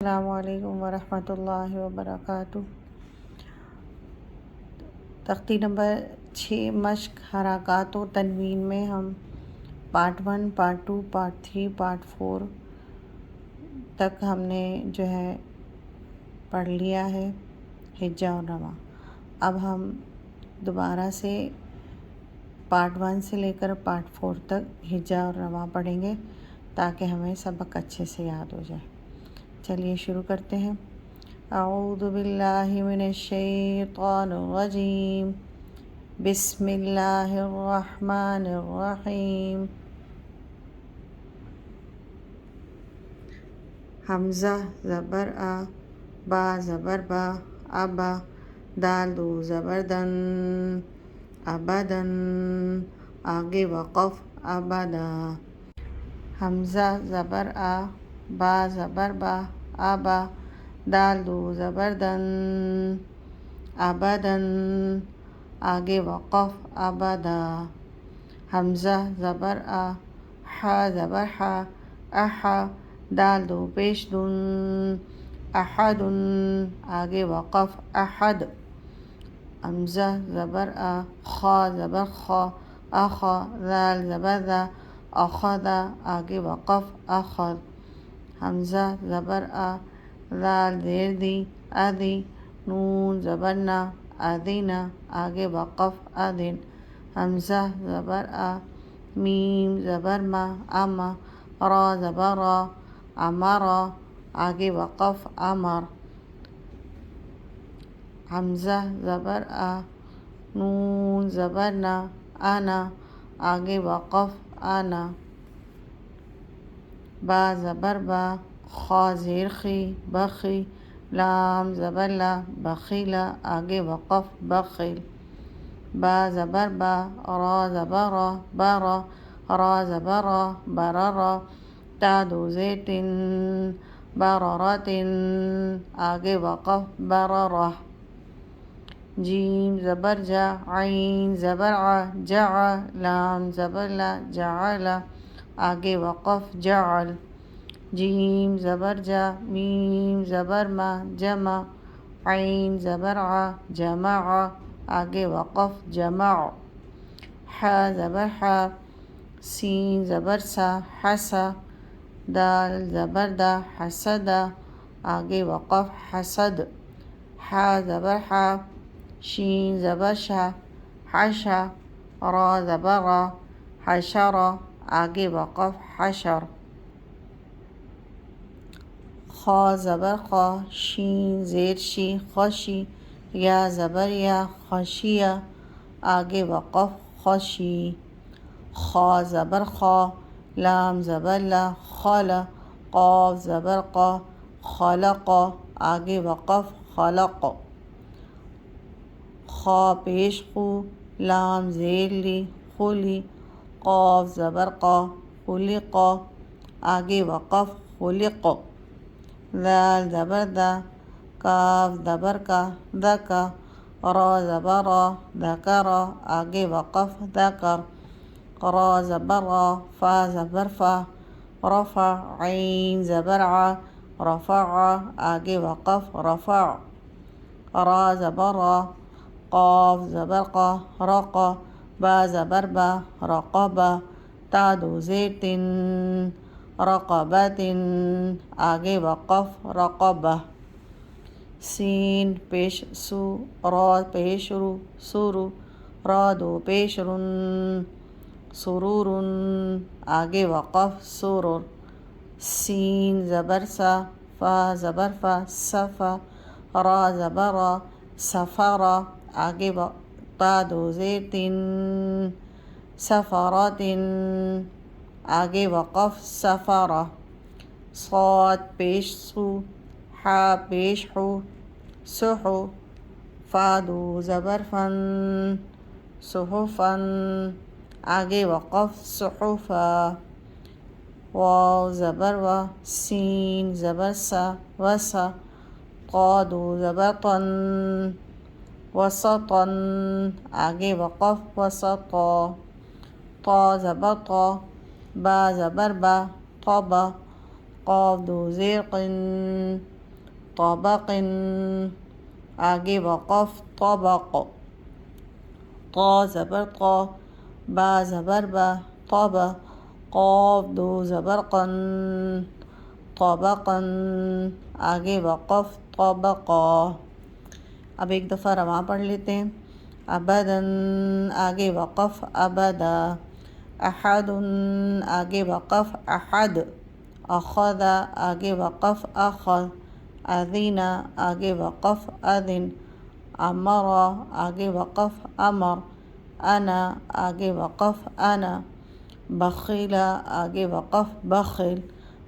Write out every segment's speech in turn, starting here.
السلام علیکم ورحمۃ اللہ وبرکاتہ۔ تختی نمبر 6 مشق حرکات و تنوین میں ہم پارٹ 1، پارٹ 2، پارٹ 3، پارٹ 4 تک ہم نے پڑھ لیا ہے ہجا اور رواں۔ اب ہم دوبارہ سے پارٹ 1 سے لے کر پارٹ 4 تک ہجا اور رواں پڑھیں گے تاکہ ہمیں سبق اچھے سے یاد ہو جائے۔ چلیے شروع کرتے ہیں۔ اعوذ باللہ من الشیطان الرجیم، بسم اللہ الرحمن الرحیم۔ حمزہ زبر آ، با زبر با، ابا، دال دو زبر دن، ابدن، آگے وقف ابدا۔ حمزہ زبر آ، با زبر با، ابا، دال دو زبر دن، ابدن، آگے وقف ابدا۔ حمزہ زبر آ، حا زبر حا، احا، دال دو پیش دن، احدن، آگے وقف احد۔ حمزہ زبر آ، خا زبر خا، اخا، دال زبر دا، اخذا، آگے وقف اخذ۔ حمزہ زبر آ، دال زیر دی، ادی، نون زبر نا، ادینہ، آگے وقف ادن۔ حمزہ زبر آ، میم زبر ما، اما، را زبر را، امرا، آگے وقف امر۔ حمزہ زبر آ، نون زبر نا، انا، آگے وقف انا۔ با زبر با، خا زیر خی، بخی، لام زبر لا، بخیلا، آگے وقف بخل۔ با زبر با، را زبر را، برا، را زبر را، بررا، تا دو زیر تن، بررتن، آگے وقف بررہ۔ جیم زبر جا، عین زبر ع، جع، لام زبر لا، جعل، آگے وقف جعل۔ جیم زبر جا، میم زبر ما، جمع، عین زبر ع، جمع، آگے وقف جمع۔ حا زبر حا، سین زبر سا، حسا، دال زبر دا، حسدا، آگے وقف حسد۔ حا زبر حا، شین زبر شا، حشا، را زبر را، حشرا، آگے وقف حشر۔ خا زبر خا، شین زیر شی، خشی، یا زبر یا، خشیہ، آگے وقف خشی۔ خا زبر خا، لام زبر لا، خلا، قاف زبر قا، خلق، آگے وقف خلق۔ خا پیش خو، لام زیر لی، خلی، قاف زبر قا، خلق، آگے وقف خلق۔ دال زبر دا، کاف زبر کا، دکا، را زبر را، ذکرا، آگے وقف ذکر۔ را زبر را، فا زبر فا، رفع، عین زبر ع، رفع، آگے وقف رفع۔ را زبر را، قاف زبر قا، رقا، با زبر با، رقبہ، تا دو زیر تن، رقبۃ، آگے وقف رقبہ۔ سین پیش سو، را پیش رو، سرو، را دو پیش رن، سرور، آگے وقف سرر۔ سین زبر سا، فا زبر فا، صفا، را زبر را، صفرا، آگے تا دو زیر تن، صفرۃ، آگے وقف صفرہ۔ صاد پیش سو، حا پیش حو، سحو، فا دو زبر فن، صحفن، آگے وقف صحفا۔ واو زبر وا، سین زبر سا، وسا، طا دو زبر طن، وسطن، آگے وقف وسطا۔ طا زبر طا، با زبر با، طبا، قاف دو زیر قن طبق آگے وقف طبق طا زبر طا با زبر با طب قاف دو زبر قن طبقا آگے وقف طبقا. اب ایک دفعہ رواں پڑھ لیتے ہیں. ابداً آگے وقف ابدا احد آگے وقف احد اخذ آگے وقف اخذ اذن آگے وقف اذن امر آگے وقف امر انا آگے وقف انا بخیل آگے وقف بخل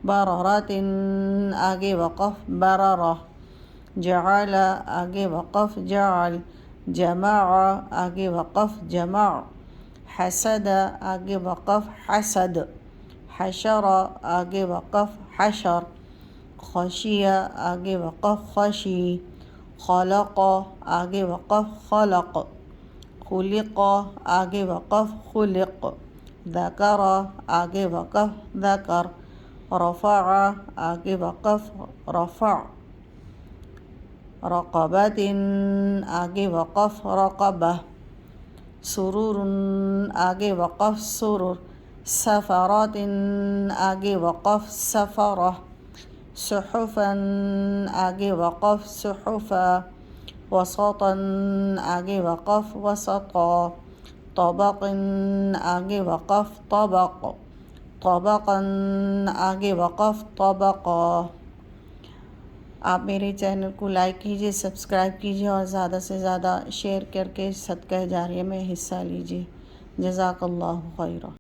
بررت آگے وقف بررہ جعل آگے وقف جعل جمع آگے وقف جمع حسد آگے وقف حسد حشر آگے وقف حشر خشی آگے وقف خشی خلق آگے وقف خلق خلق آگے وقف خلق ذکر آگے وقف ذکر رفع آگے وقف رفع رقبت آگے وقف رقبہ سرور آگے وقف سرور سفرات آگے وقف سفرہ صحفا آگے وقف صحفا وسطا آگے وقف وسطا طبق آگے وقف طبق طبقا آگے وقف طبقا. آپ میرے چینل کو لائک کیجیے، سبسکرائب کیجیے اور زیادہ سے زیادہ شیئر کر کے صدقہ جاریہ میں حصہ لیجیے. جزاک اللہ خیرہ.